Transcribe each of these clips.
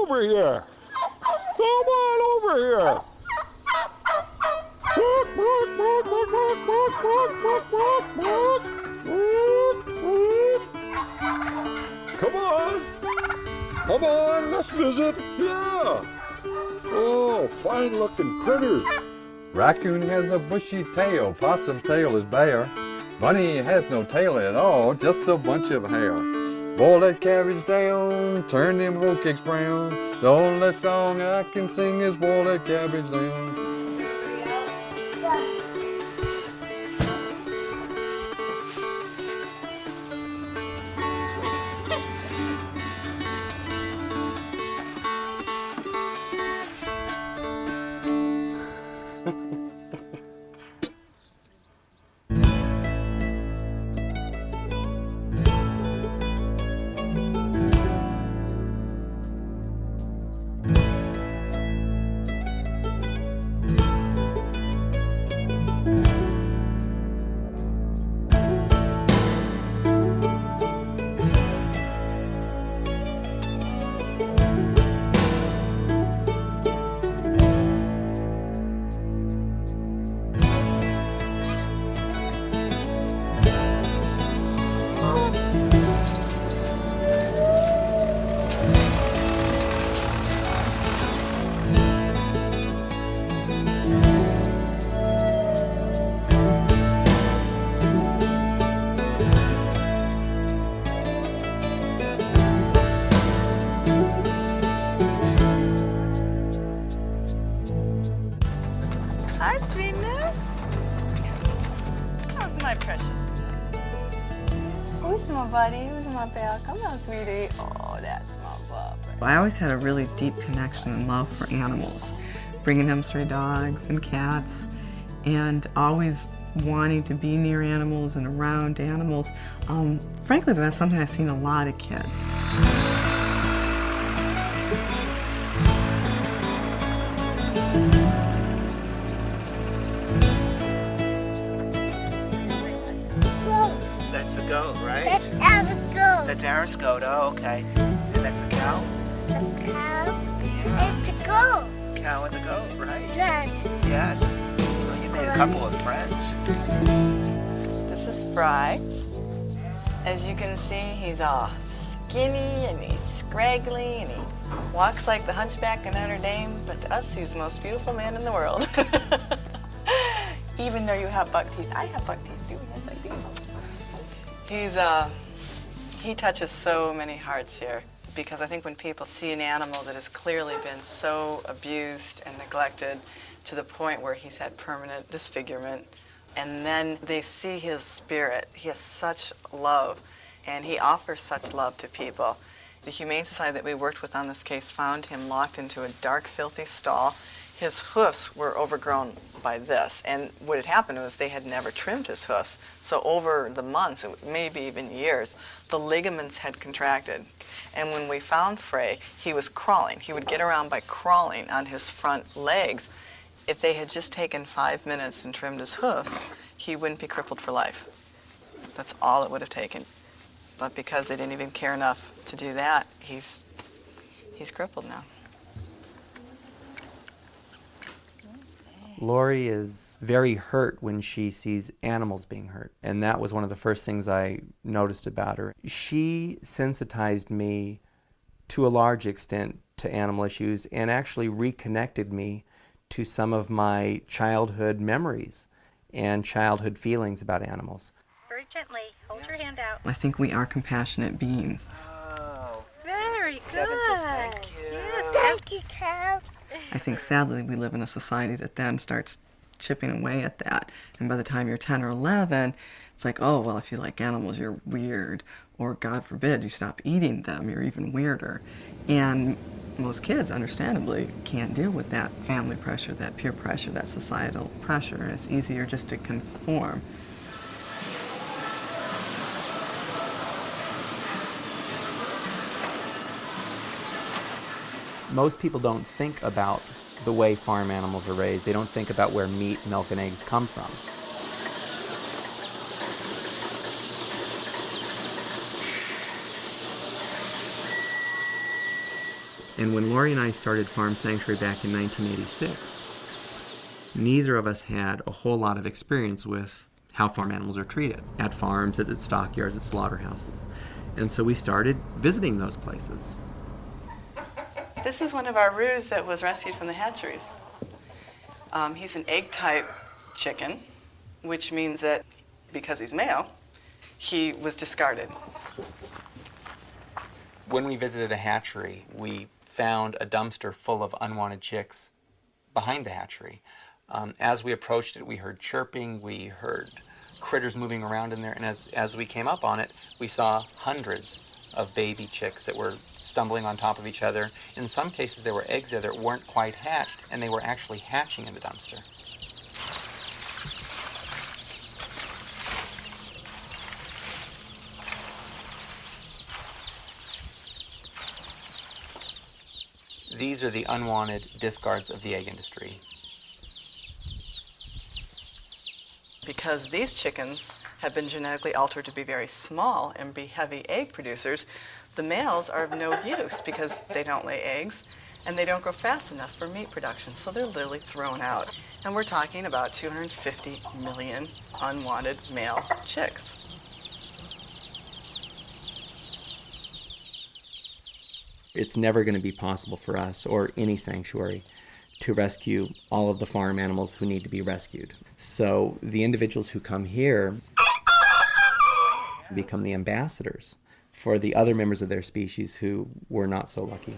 over here. Come on over here. Come on. Come on, let's visit. Yeah. Oh, fine looking critters. Raccoon has a bushy tail, possum tail is bare. Bunny has no tail at all, just a bunch of hair. Boil that cabbage down, turn them hoe cakes brown. The only song I can sing is boil that cabbage down. Hi, sweetness. How's my precious? Who's my buddy? Who's my pal? Come on, sweetie. Oh, that's my puppy. I always had a really deep connection and love for animals, bringing home stray dogs and cats, and always wanting to be near animals and around animals. Frankly, that's something I've seen a lot of kids. That's the goat, right? That's Aaron's goat. That's Aaron's goat, oh, okay. And that's the cow? The cow. Yeah. It's a goat. Cow and the goat, right? Yes. Yes. Well, you made a couple of friends. This is Fry. As you can see, he's all skinny and he's scraggly and he walks like the hunchback of Notre Dame, but to us, he's the most beautiful man in the world. Even though you have buck teeth. I have buck teeth too, yes I do. He touches so many hearts here, because I think when people see an animal that has clearly been so abused and neglected to the point where he's had permanent disfigurement, and then they see his spirit, he has such love, and he offers such love to people. The Humane Society that we worked with on this case found him locked into a dark, filthy stall. His hoofs were overgrown by this, and what had happened was they had never trimmed his hoofs. So over the months, maybe even years, the ligaments had contracted. And when we found Frey, he was crawling. He would get around by crawling on his front legs. If they had just taken 5 minutes and trimmed his hoofs, he wouldn't be crippled for life. That's all it would have taken. But because they didn't even care enough to do that, he's crippled now. Lori is very hurt when she sees animals being hurt, and that was one of the first things I noticed about her. She sensitized me to a large extent to animal issues and actually reconnected me to some of my childhood memories and childhood feelings about animals. Very gently. Hold your hand out. I think we are compassionate beings. Oh, Very good. Kevin says thank you. Yes, thank you, cow. I think sadly we live in a society that then starts chipping away at that. And by the time you're 10 or 11, it's like, oh, well, if you like animals, you're weird. Or God forbid, you stop eating them, you're even weirder. And most kids, understandably, can't deal with that family pressure, that peer pressure, that societal pressure. It's easier just to conform. Most people don't think about the way farm animals are raised. They don't think about where meat, milk, and eggs come from. And when Lori and I started Farm Sanctuary back in 1986, neither of us had a whole lot of experience with how farm animals are treated at farms, at stockyards, at slaughterhouses. And so we started visiting those places. This is one of our roos that was rescued from the hatcheries. He's an egg-type chicken, which means that because he's male, he was discarded. When we visited a hatchery, we found a dumpster full of unwanted chicks behind the hatchery. As we approached it, we heard chirping, we heard critters moving around in there, and as we came up on it, we saw hundreds of baby chicks that were stumbling on top of each other. In some cases, there were eggs there that weren't quite hatched, and they were actually hatching in the dumpster. These are the unwanted discards of the egg industry. Because these chickens have been genetically altered to be very small and be heavy egg producers, the males are of no use because they don't lay eggs and they don't grow fast enough for meat production, so they're literally thrown out. And we're talking about 250 million unwanted male chicks. It's never going to be possible for us or any sanctuary to rescue all of the farm animals who need to be rescued. So the individuals who come here become the ambassadors for the other members of their species who were not so lucky.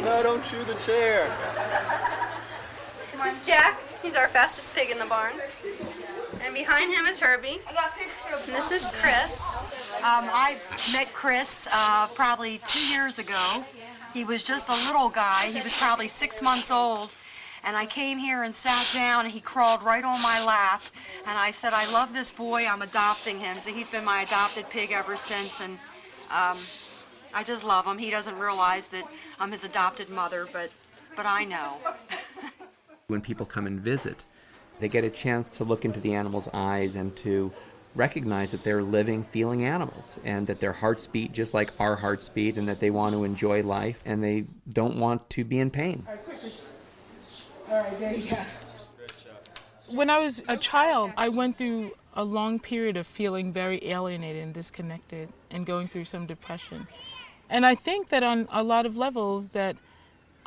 No, don't chew the chair. This is Jack. He's our fastest pig in the barn. And behind him is Herbie. And this is Chris. I met Chris probably 2 years ago. He was just a little guy. He was probably 6 months old. And I came here and sat down, and he crawled right on my lap. And I said, I love this boy. I'm adopting him. So he's been my adopted pig ever since. And I just love him. He doesn't realize that I'm his adopted mother, but I know. When people come and visit, they get a chance to look into the animal's eyes and to recognize that they're living, feeling animals, and that their hearts beat just like our hearts beat, and that they want to enjoy life, and they don't want to be in pain. All right, there you go. When I was a child, I went through a long period of feeling very alienated and disconnected and going through some depression. And I think that on a lot of levels that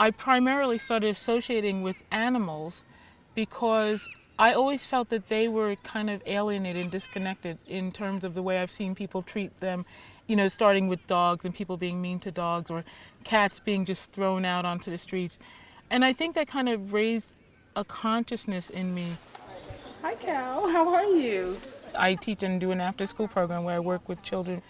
I primarily started associating with animals because I always felt that they were kind of alienated and disconnected in terms of the way I've seen people treat them, you know, starting with dogs and people being mean to dogs or cats being just thrown out onto the streets. And I think that kind of raised a consciousness in me. Hi, Cal. How are you? I teach and do an after-school program where I work with children,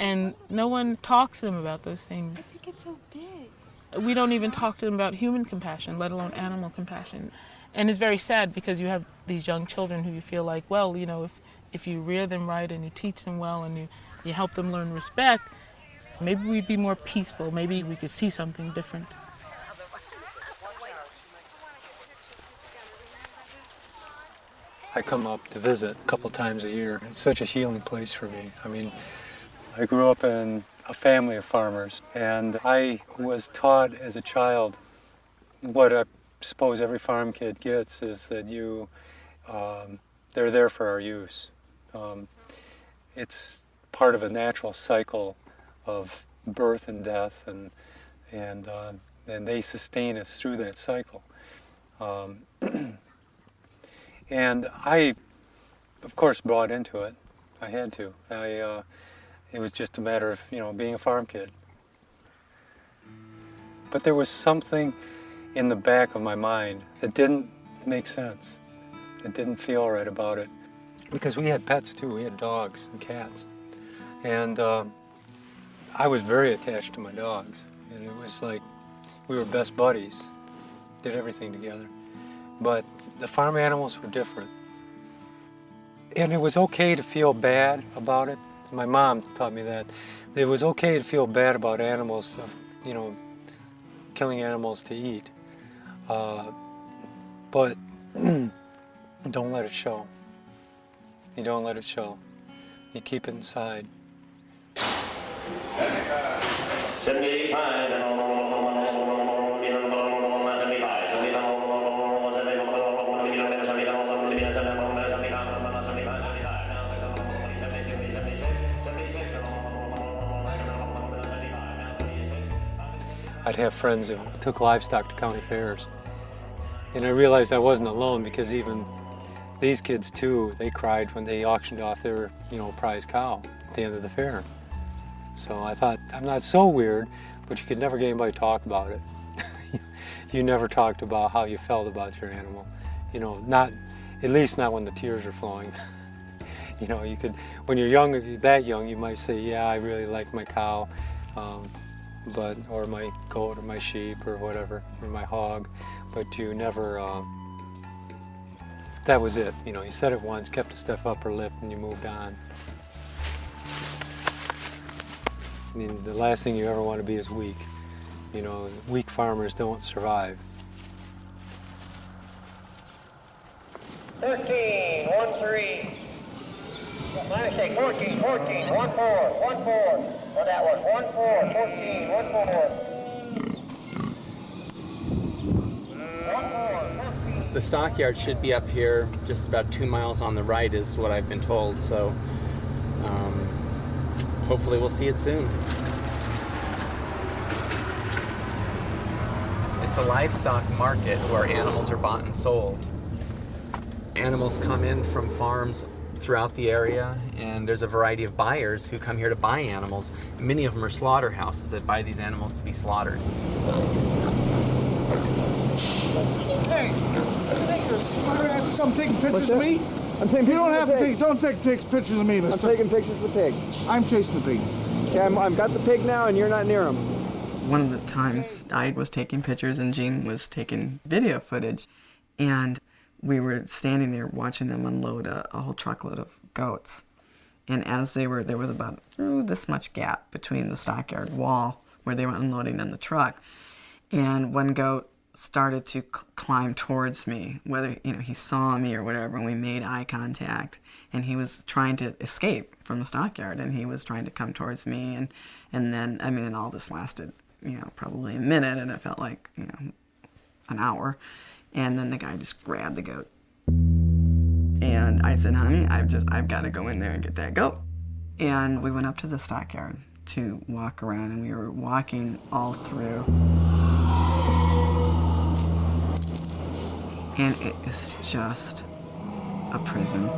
and no one talks to them about those things. How'd you get so big? We don't even talk to them about human compassion, let alone animal compassion. And it's very sad because you have these young children who you feel like, well, you know, if you rear them right and you teach them well and you help them learn respect, maybe we'd be more peaceful. Maybe we could see something different. I come up to visit a couple times a year. It's such a healing place for me. I mean, I grew up in a family of farmers, and I was taught as a child what I suppose every farm kid gets is that they're there for our use. It's part of a natural cycle of birth and death, and they sustain us through that cycle. And I, of course, bought into it. I had to. It was just a matter of, you know, being a farm kid. But there was something in the back of my mind that didn't make sense. It didn't feel right about it. Because we had pets too. We had dogs and cats. And I was very attached to my dogs. And it was like we were best buddies, did everything together. But the farm animals were different. And it was okay to feel bad about it. My mom taught me that. It was okay to feel bad about animals, you know, killing animals to eat. But don't let it show. You don't let it show. You keep it inside. I'd have friends who took livestock to county fairs. And I realized I wasn't alone, because even these kids too, they cried when they auctioned off their, prize cow at the end of the fair. So I thought, I'm not so weird, but you could never get anybody to talk about it. You never talked about how you felt about your animal. At least not when the tears are flowing. You could, when you're that young, you might say, yeah, I really like my cow. Or my goat or my sheep or whatever, or my hog, but you never, that was it. You said it once, kept the stuff upper lip, and you moved on. I mean, the last thing you ever want to be is weak. Weak farmers don't survive. 13, 1-3. My mistake, 14, 1-4. Well, that was 1-4, 14, 1-4. The stockyard should be up here just about 2 miles on the right is what I've been told, so hopefully we'll see it soon. It's a livestock market where animals are bought and sold. Animals come in from farms throughout the area, and there's a variety of buyers who come here to buy animals. Many of them are slaughterhouses that buy these animals to be slaughtered. Hey, you're a smart ass. I'm taking pictures of me. I'm taking pictures. You don't have to take. Don't take pictures of me, mister. I'm taking pictures of the pig. I'm chasing the pig. Okay, I've got the pig now, and you're not near him. One of the times I was taking pictures and Jean was taking video footage, and we were standing there watching them unload a whole truckload of goats. And as there was about this much gap between the stockyard wall where they were unloading on the truck. And one goat started to climb towards me, whether he saw me or whatever, and we made eye contact. And he was trying to escape from the stockyard, and he was trying to come towards me. And then, and all this lasted, probably a minute, and it felt like, an hour. And then the guy just grabbed the goat. And I said, honey, I've got to go in there and get that goat. And we went up to the stockyard to walk around, and we were walking all through. And it is just a prison.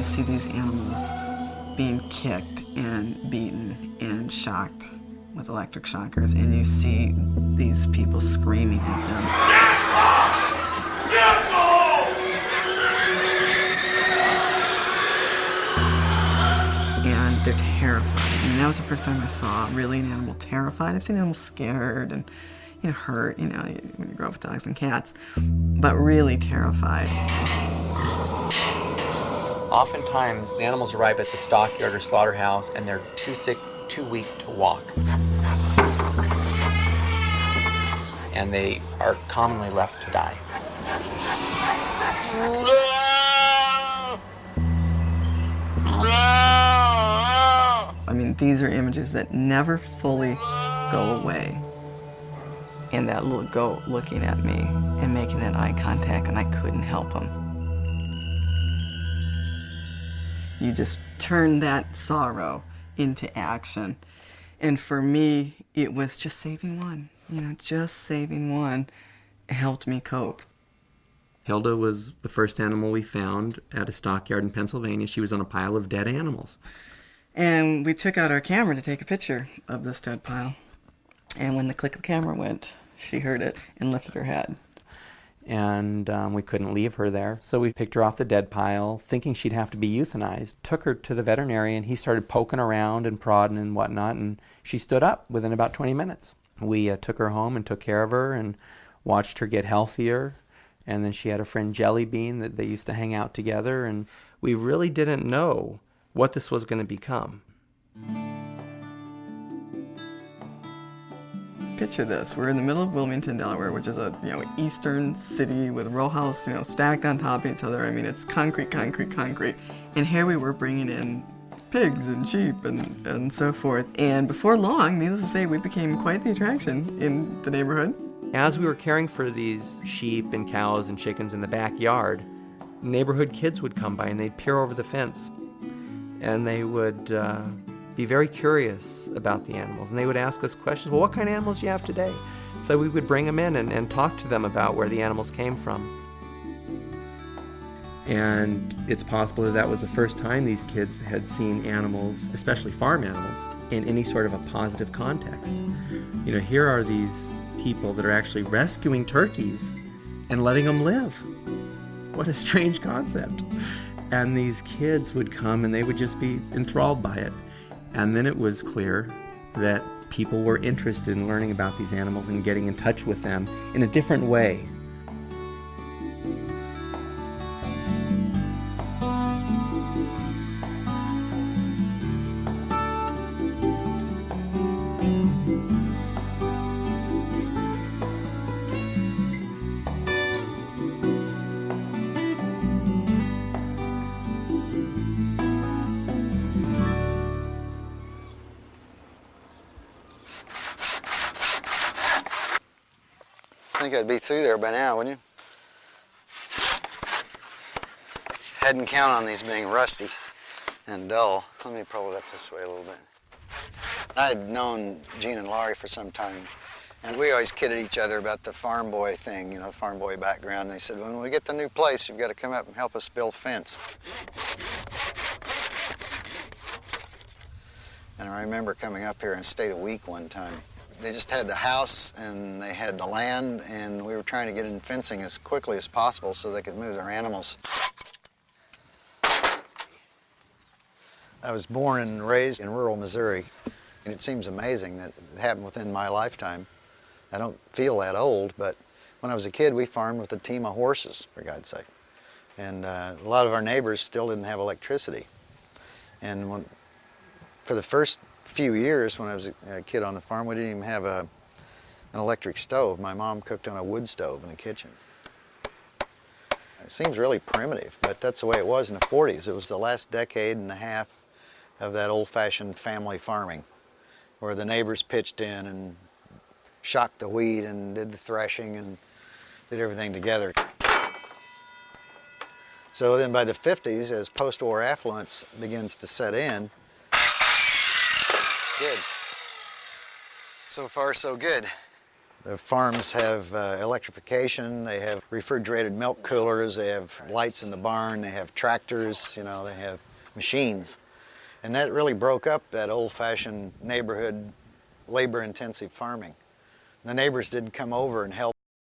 See these animals being kicked and beaten and shocked with electric shockers, and you see these people screaming at them. And they're terrified. That was the first time I saw really an animal terrified. I've seen animals scared and hurt, when you grow up with dogs and cats, but really terrified. Oftentimes, the animals arrive at the stockyard or slaughterhouse and they're too sick, too weak to walk. And they are commonly left to die. These are images that never fully go away. And that little goat looking at me and making that eye contact, and I couldn't help him. You just turn that sorrow into action. And for me, it was just saving one. Just saving one helped me cope. Hilda was the first animal we found at a stockyard in Pennsylvania. She was on a pile of dead animals. And we took out our camera to take a picture of this dead pile. And when the click of the camera went, she heard it and lifted her head. And we couldn't leave her there, so we picked her off the dead pile, thinking she'd have to be euthanized. Took her to the veterinarian. He started poking around and prodding and whatnot, and she stood up within about 20 minutes. We took her home and took care of her and watched her get healthier. And then she had a friend, Jelly Bean, that they used to hang out together. And we really didn't know what this was going to become. Picture this, we're in the middle of Wilmington, Delaware, which is a eastern city with row house, stacked on top of each other. I mean, it's concrete, concrete, concrete. And here we were bringing in pigs and sheep and so forth. And before long, needless to say, we became quite the attraction in the neighborhood. As we were caring for these sheep and cows and chickens in the backyard, neighborhood kids would come by and they'd peer over the fence. And they would be very curious about the animals. And they would ask us questions, well, what kind of animals do you have today? So we would bring them in and talk to them about where the animals came from. And it's possible that was the first time these kids had seen animals, especially farm animals, in any sort of a positive context. Here are these people that are actually rescuing turkeys and letting them live. What a strange concept. And these kids would come and they would just be enthralled by it. And then it was clear that people were interested in learning about these animals and getting in touch with them in a different way. I think I'd be through there by now, wouldn't you? Hadn't counted on these being rusty and dull. Let me pull it up this way a little bit. I'd known Gene and Laurie for some time, and we always kidded each other about the farm boy thing, farm boy background. They said, when we get the new place, you've got to come up and help us build fence. And I remember coming up here and stayed a week one time. They just had the house and they had the land, and we were trying to get in fencing as quickly as possible so they could move their animals. I was born and raised in rural Missouri, and it seems amazing that it happened within my lifetime. I don't feel that old, but when I was a kid, we farmed with a team of horses, for God's sake. And a lot of our neighbors still didn't have electricity. And for the first few years when I was a kid on the farm, we didn't even have an electric stove. My mom cooked on a wood stove in the kitchen. It seems really primitive, but that's the way it was in the 40s. It was the last decade and a half of that old-fashioned family farming, where the neighbors pitched in and shocked the wheat and did the threshing and did everything together. So then by the 50s, as post-war affluence begins to set in, good. So far, so good. The farms have electrification, they have refrigerated milk coolers, they have lights in the barn, they have tractors, they have machines. And that really broke up that old-fashioned neighborhood, labor-intensive farming. The neighbors didn't come over and help